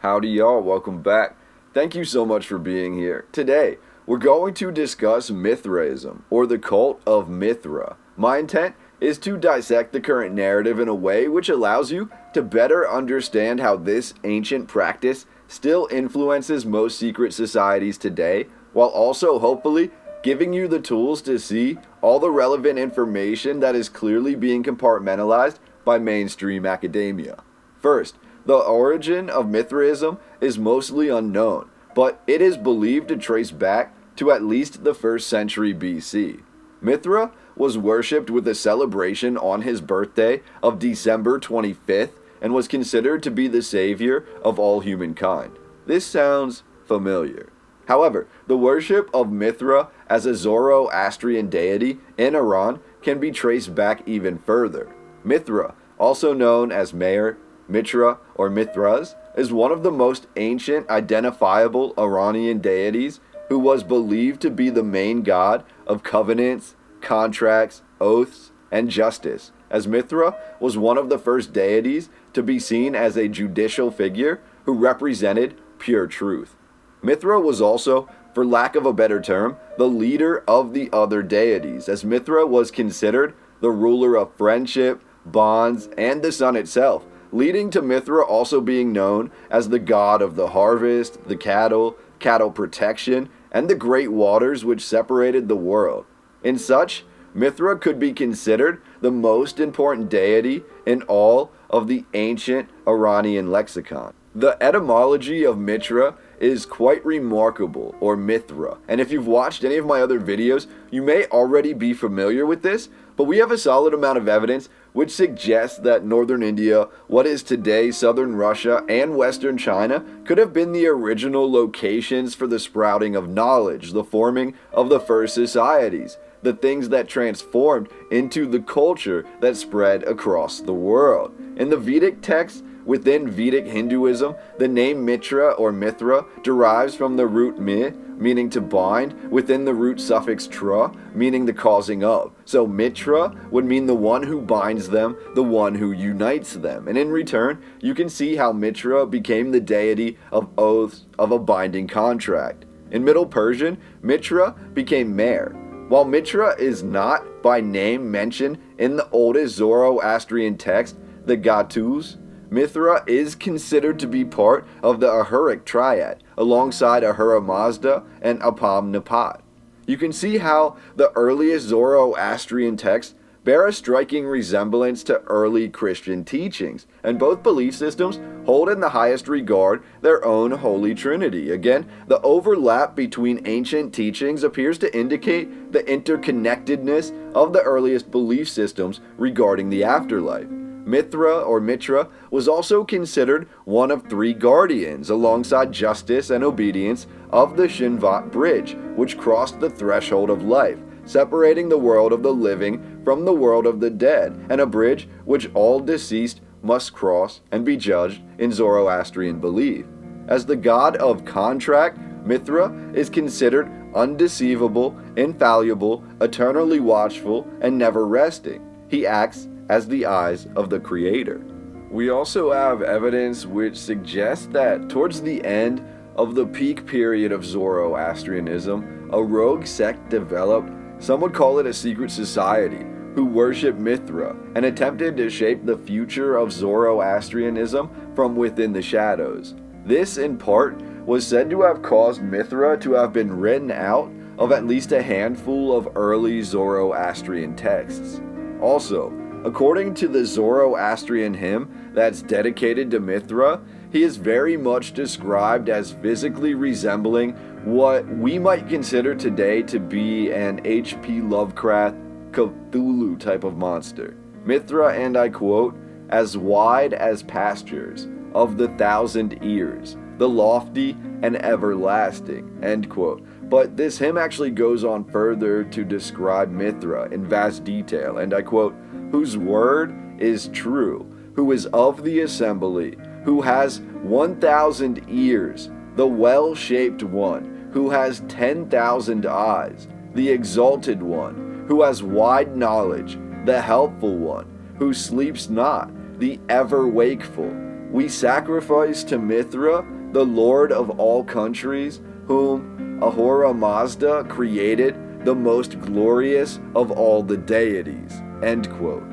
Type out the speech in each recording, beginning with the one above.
Howdy y'all, welcome back. Thank you so much for being here. Today, we're going to discuss Mithraism, or the Cult of Mithra. My intent is to dissect the current narrative in a way which allows you to better understand how this ancient practice still influences most secret societies today, while also hopefully giving you the tools to see all the relevant information that is clearly being compartmentalized by mainstream academia. First, the origin of Mithraism is mostly unknown, but it is believed to trace back to at least the 1st century BC. Mithra was worshipped with a celebration on his birthday of December 25th and was considered to be the savior of all humankind. This sounds familiar. However, the worship of Mithra as a Zoroastrian deity in Iran can be traced back even further. Mithra, also known as Meher, Mitra, or Mithras, is one of the most ancient identifiable Iranian deities who was believed to be the main god of covenants, contracts, oaths, and justice, as Mithra was one of the first deities to be seen as a judicial figure who represented pure truth. Mithra was also, for lack of a better term, the leader of the other deities, as Mithra was considered the ruler of friendship, bonds, and the sun itself, leading to Mithra also being known as the god of the harvest, the cattle protection, and the great waters which separated the world. In such, Mithra could be considered the most important deity in all of the ancient Iranian lexicon. The etymology of Mitra is quite remarkable, or Mithra, and if you've watched any of my other videos, you may already be familiar with this, but we have a solid amount of evidence which suggests that northern India, what is today southern Russia, and western China could have been the original locations for the sprouting of knowledge, the forming of the first societies, the things that transformed into the culture that spread across the world. In the Vedic texts, within Vedic Hinduism, the name Mitra or Mithra derives from the root mi, meaning to bind, within the root suffix tra, meaning the causing of. So Mitra would mean the one who binds them, the one who unites them. And in return, you can see how Mitra became the deity of oaths of a binding contract. In Middle Persian, Mitra became Meher. While Mitra is not by name mentioned in the oldest Zoroastrian text, the Gathus, Mithra is considered to be part of the Ahuric triad, alongside Ahura Mazda and Apam Napat. You can see how the earliest Zoroastrian texts bear a striking resemblance to early Christian teachings, and both belief systems hold in the highest regard their own Holy Trinity. Again, the overlap between ancient teachings appears to indicate the interconnectedness of the earliest belief systems regarding the afterlife. Mithra or Mitra was also considered one of 3 guardians alongside justice and obedience of the Shinvat bridge, which crossed the threshold of life, separating the world of the living from the world of the dead, and a bridge which all deceased must cross and be judged in Zoroastrian belief. As the god of contract, Mithra is considered undeceivable, infallible, eternally watchful, and never resting. He acts as the eyes of the Creator. We also have evidence which suggests that towards the end of the peak period of Zoroastrianism, a rogue sect developed, some would call it a secret society, who worshipped Mithra and attempted to shape the future of Zoroastrianism from within the shadows. This, in part, was said to have caused Mithra to have been written out of at least a handful of early Zoroastrian texts. Also, according to the Zoroastrian hymn that's dedicated to Mithra, he is very much described as physically resembling what we might consider today to be an H.P. Lovecraft Cthulhu type of monster. Mithra, and I quote, "as wide as pastures of the 1,000 ears, the lofty and everlasting," end quote. But this hymn actually goes on further to describe Mithra in vast detail, and I quote, "whose word is true, who is of the assembly, who has 1,000 ears, the well-shaped one, who has 10,000 eyes, the exalted one, who has wide knowledge, the helpful one, who sleeps not, the ever wakeful, We sacrifice to Mithra, the lord of all countries, whom Ahura Mazda created, the most glorious of all the deities." End quote.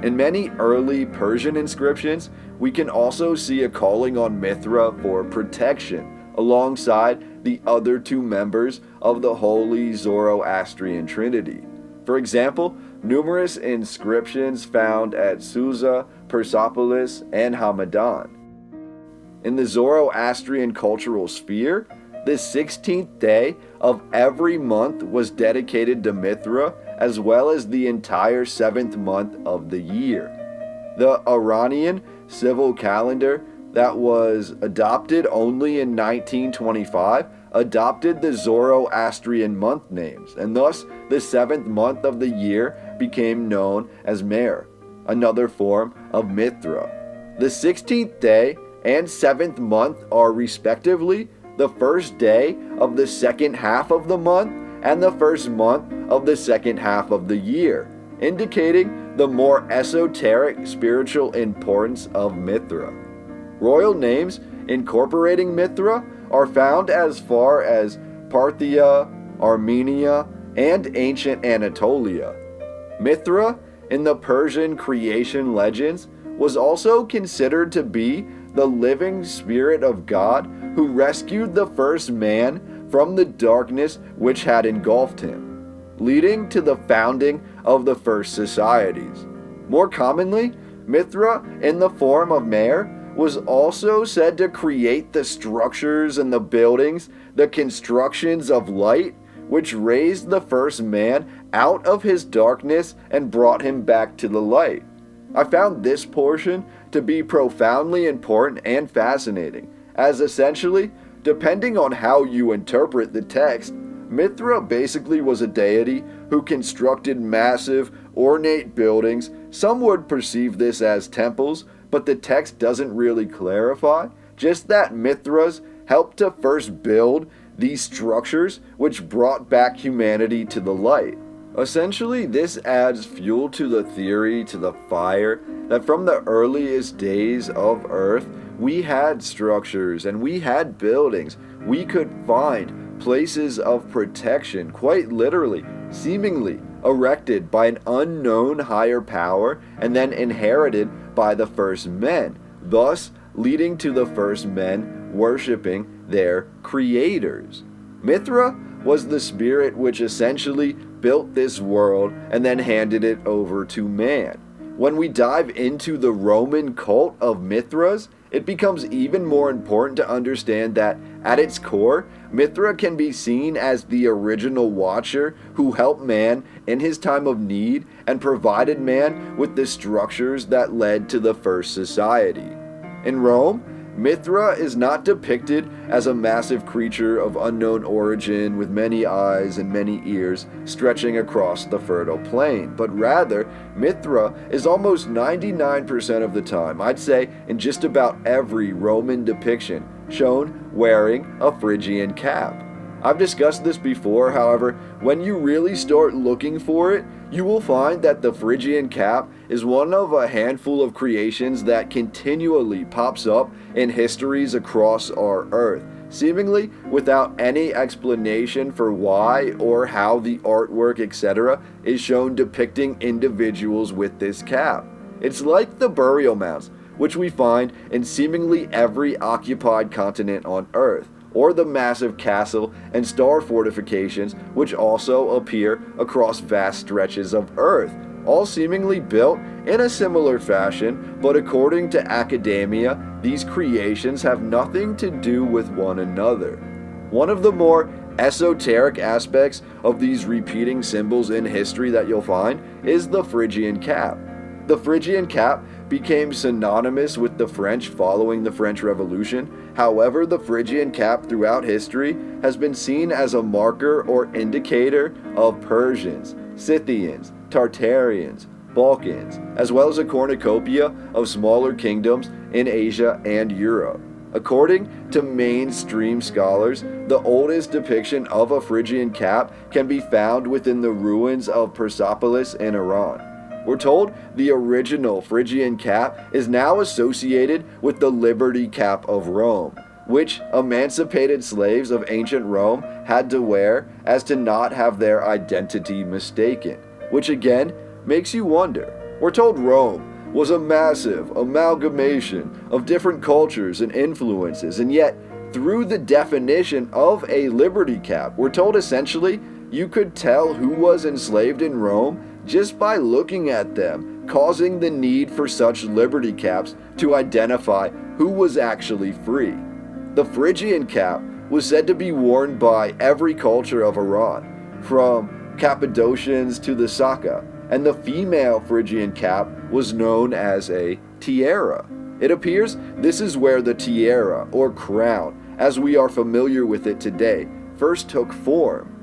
In many early Persian inscriptions, we can also see a calling on Mithra for protection, alongside the other two members of the holy Zoroastrian trinity. For example, numerous inscriptions found at Susa, Persepolis, and Hamadan. In the Zoroastrian cultural sphere, the 16th day of every month was dedicated to Mithra, as well as the entire 7th month of the year. The Iranian civil calendar that was adopted only in 1925 adopted the Zoroastrian month names, and thus the 7th month of the year became known as Mer, another form of Mithra. The 16th day and 7th month are respectively the first day of the second half of the month and the first month of the second half of the year, indicating the more esoteric spiritual importance of Mithra. Royal names incorporating Mithra are found as far as Parthia, Armenia, and ancient Anatolia. Mithra, in the Persian creation legends, was also considered to be the living spirit of God who rescued the first man from the darkness which had engulfed him, leading to the founding of the first societies. More commonly, Mithra, in the form of Mer, was also said to create the structures and the buildings, the constructions of light, which raised the first man out of his darkness and brought him back to the light. I found this portion to be profoundly important and fascinating, as essentially, depending on how you interpret the text, Mithra basically was a deity who constructed massive, ornate buildings. Some would perceive this as temples, but the text doesn't really clarify, just that Mithras helped to first build these structures which brought back humanity to the light. Essentially, this adds fuel to the theory, to the fire, that from the earliest days of Earth, we had structures and we had buildings. We could find places of protection, quite literally, seemingly erected by an unknown higher power and then inherited by the first men, thus leading to the first men worshiping their creators. Mithra was the spirit which essentially built this world and then handed it over to man. When we dive into the Roman cult of Mithras, it becomes even more important to understand that, at its core, Mithra can be seen as the original watcher who helped man in his time of need and provided man with the structures that led to the first society. In Rome, Mithra is not depicted as a massive creature of unknown origin with many eyes and many ears stretching across the fertile plain, but rather, Mithra is almost 99% of the time, I'd say in just about every Roman depiction, shown wearing a Phrygian cap. I've discussed this before, however, when you really start looking for it, you will find that the Phrygian cap is one of a handful of creations that continually pops up in histories across our Earth, seemingly without any explanation for why or how the artwork, etc., is shown depicting individuals with this cap. It's like the burial mounds, which we find in seemingly every occupied continent on Earth, or the massive castle and star fortifications which also appear across vast stretches of Earth, all seemingly built in a similar fashion, but according to academia, these creations have nothing to do with one another. One of the more esoteric aspects of these repeating symbols in history that you'll find is the Phrygian cap. The Phrygian cap became synonymous with the French following the French Revolution. However, the Phrygian cap throughout history has been seen as a marker or indicator of Persians, Scythians, Tartarians, Balkans, as well as a cornucopia of smaller kingdoms in Asia and Europe. According to mainstream scholars, the oldest depiction of a Phrygian cap can be found within the ruins of Persepolis in Iran. We're told the original Phrygian cap is now associated with the Liberty Cap of Rome, which emancipated slaves of ancient Rome had to wear as to not have their identity mistaken, which again makes you wonder. We're told Rome was a massive amalgamation of different cultures and influences, and yet through the definition of a liberty cap, we're told essentially you could tell who was enslaved in Rome just by looking at them, causing the need for such liberty caps to identify who was actually free. The Phrygian cap was said to be worn by every culture of Iran, from Cappadocians to the Saka, and the female Phrygian cap was known as a tiara. It appears this is where the tiara, or crown, as we are familiar with it today, first took form.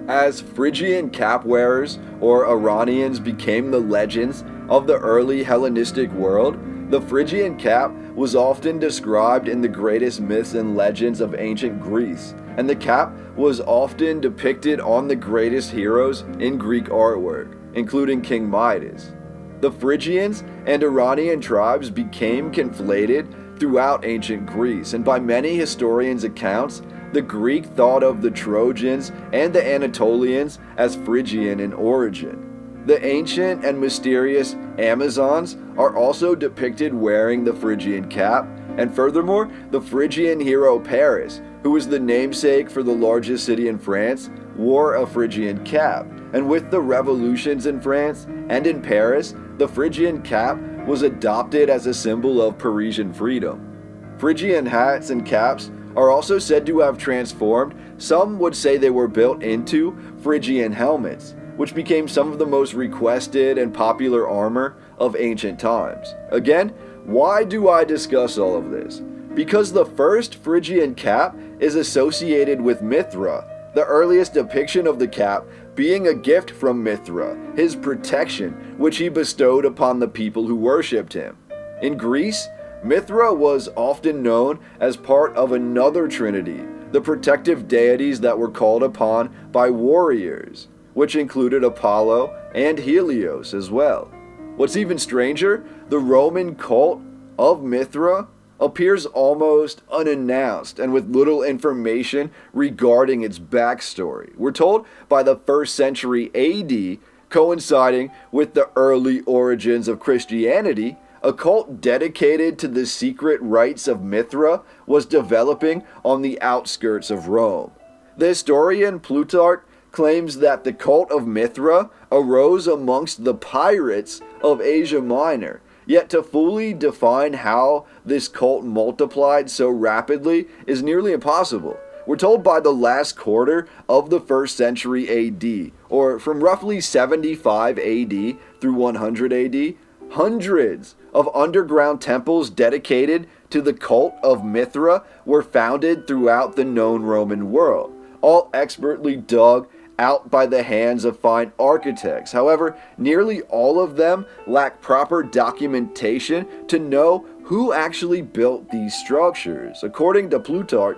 As Phrygian cap wearers or Iranians became the legends of the early Hellenistic world, the Phrygian cap was often described in the greatest myths and legends of ancient Greece, and the cap was often depicted on the greatest heroes in Greek artwork, including King Midas. The Phrygians and Iranian tribes became conflated throughout ancient Greece, and by many historians' accounts, the Greek thought of the Trojans and the Anatolians as Phrygian in origin. The ancient and mysterious Amazons are also depicted wearing the Phrygian cap, and furthermore, the Phrygian hero Paris, who is the namesake for the largest city in France, wore a Phrygian cap, and with the revolutions in France and in Paris, the Phrygian cap was adopted as a symbol of Parisian freedom. Phrygian hats and caps are also said to have transformed. Some would say they were built into Phrygian helmets, which became some of the most requested and popular armor of ancient times. Again, why do I discuss all of this? Because the first Phrygian cap is associated with Mithra, the earliest depiction of the cap being a gift from Mithra, his protection, which he bestowed upon the people who worshipped him. In Greece, Mithra was often known as part of another trinity, the protective deities that were called upon by warriors, which included Apollo and Helios as well. What's even stranger, the Roman cult of Mithra appears almost unannounced and with little information regarding its backstory. We're told by the 1st century AD, coinciding with the early origins of Christianity, a cult dedicated to the secret rites of Mithra was developing on the outskirts of Rome. The historian Plutarch claims that the cult of Mithra arose amongst the pirates of Asia Minor, yet to fully define how this cult multiplied so rapidly is nearly impossible. We're told by the last quarter of the 1st century AD, or from roughly 75 AD through 100 AD, hundreds of underground temples dedicated to the cult of Mithra were founded throughout the known Roman world, all expertly dug out by the hands of fine architects. However, nearly all of them lack proper documentation to know who actually built these structures. According to Plutarch,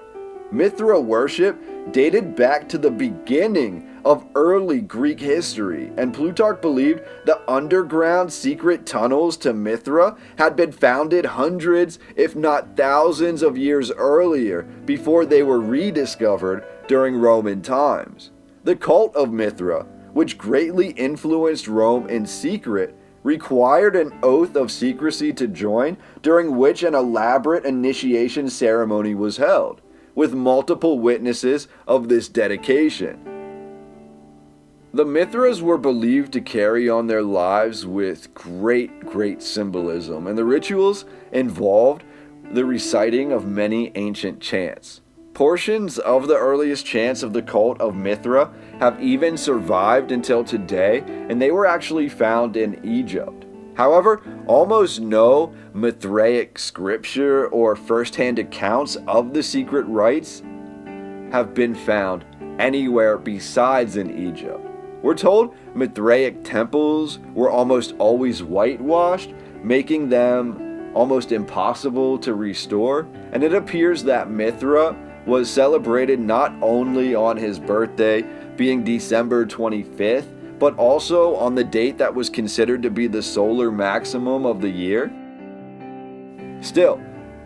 Mithra worship dated back to the beginning of early Greek history, and Plutarch believed the underground secret tunnels to Mithra had been founded hundreds, if not thousands of years earlier before they were rediscovered during Roman times. The cult of Mithra, which greatly influenced Rome in secret, required an oath of secrecy to join, during which an elaborate initiation ceremony was held, with multiple witnesses of this dedication. The Mithras were believed to carry on their lives with great symbolism, and the rituals involved the reciting of many ancient chants. Portions of the earliest chants of the cult of Mithra have even survived until today, and they were actually found in Egypt. However, almost no Mithraic scripture or first-hand accounts of the secret rites have been found anywhere besides in Egypt. We're told Mithraic temples were almost always whitewashed, making them almost impossible to restore, and it appears that Mithra was celebrated not only on his birthday, being December 25th, but also on the date that was considered to be the solar maximum of the year? Still,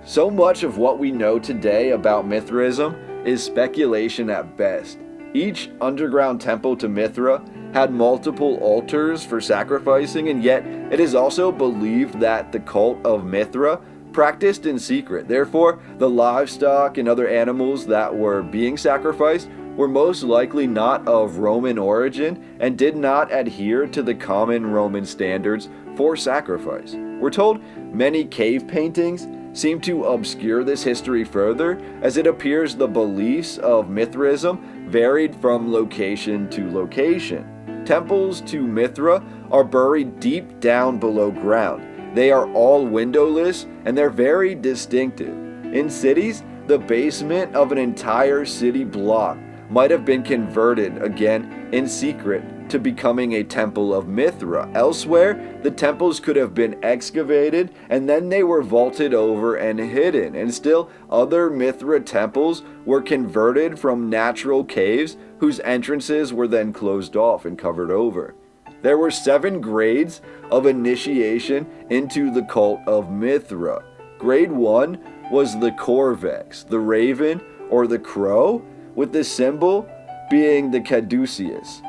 so much of what we know today about Mithraism is speculation at best. Each underground temple to Mithra had multiple altars for sacrificing, and yet it is also believed that the cult of Mithra practiced in secret. Therefore, the livestock and other animals that were being sacrificed were most likely not of Roman origin and did not adhere to the common Roman standards for sacrifice. We're told many cave paintings seem to obscure this history further, as it appears the beliefs of Mithraism varied from location to location. Temples to Mithra are buried deep down below ground. They are all windowless and they're very distinctive. In cities, the basement of an entire city block might have been converted, again in secret, to becoming a temple of Mithra. Elsewhere, the temples could have been excavated and then they were vaulted over and hidden. And still, other Mithra temples were converted from natural caves whose entrances were then closed off and covered over. There were 7 grades of initiation into the cult of Mithra. Grade 1 was the Corvex, the raven or the crow, with the symbol being the caduceus,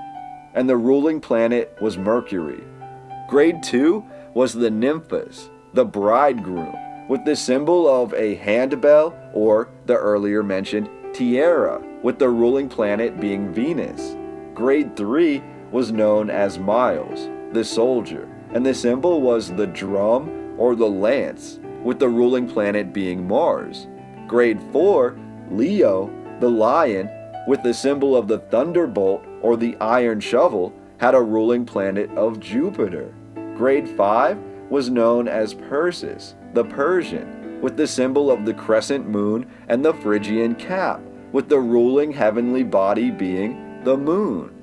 and the ruling planet was Mercury. Grade 2 was the Nymphas, the bridegroom, with the symbol of a handbell or the earlier mentioned tiara, with the ruling planet being Venus. Grade 3 was known as Miles, the soldier, and the symbol was the drum or the lance, with the ruling planet being Mars. Grade 4, Leo, the lion, with the symbol of the thunderbolt or the iron shovel, had a ruling planet of Jupiter. Grade 5 was known as Perseus, the Persian, with the symbol of the crescent moon and the Phrygian cap, with the ruling heavenly body being the moon.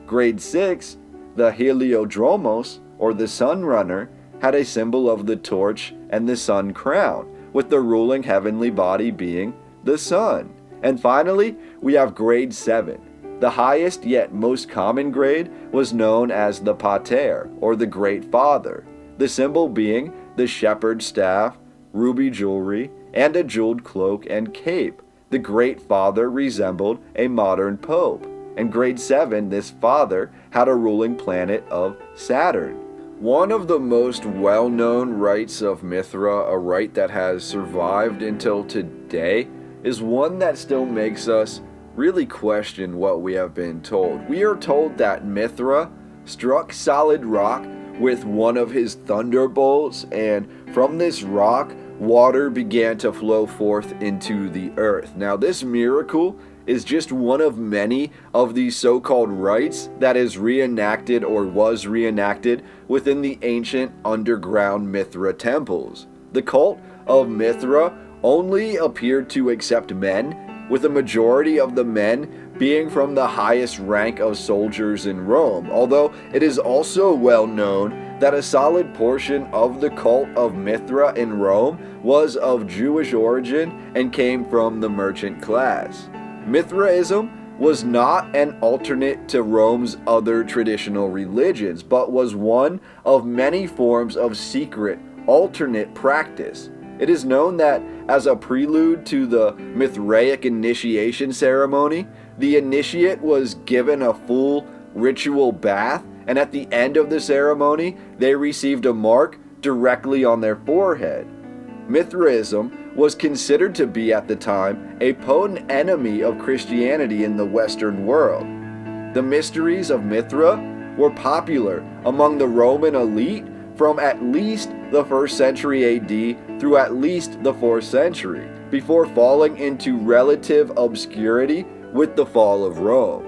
Grade 6, the Heliodromos, or the sun runner, had a symbol of the torch and the sun crown, with the ruling heavenly body being the sun. And finally, we have grade 7. The highest yet most common grade was known as the Pater, or the Great Father, the symbol being the shepherd's staff, ruby jewelry, and a jeweled cloak and cape. The Great Father resembled a modern pope. And grade 7, this father had a ruling planet of Saturn. One of the most well-known rites of Mithra, a rite that has survived until today, is one that still makes us really question what we have been told. We are told that Mithra struck solid rock with one of his thunderbolts, and from this rock, water began to flow forth into the earth. Now, this miracle is just one of many of these so-called rites that is reenacted or was reenacted within the ancient underground Mithra temples. The cult of Mithra only appeared to accept men, with a majority of the men being from the highest rank of soldiers in Rome, although it is also well known that a solid portion of the cult of Mithra in Rome was of Jewish origin and came from the merchant class. Mithraism was not an alternate to Rome's other traditional religions, but was one of many forms of secret, alternate practice. It is known that as a prelude to the Mithraic initiation ceremony, the initiate was given a full ritual bath, and at the end of the ceremony, they received a mark directly on their forehead. Mithraism was considered to be at the time a potent enemy of Christianity in the Western world. The mysteries of Mithra were popular among the Roman elite from at least the 1st century AD through at least the 4th century, before falling into relative obscurity with the fall of Rome.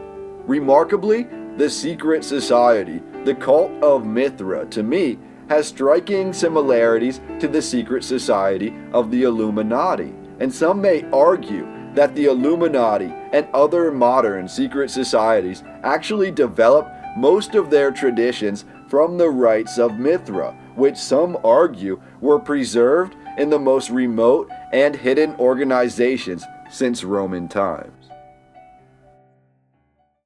Remarkably, the secret society, the cult of Mithra, to me, has striking similarities to the secret society of the Illuminati, and some may argue that the Illuminati and other modern secret societies actually developed most of their traditions from the rites of Mithra, which some argue were preserved in the most remote and hidden organizations since Roman time.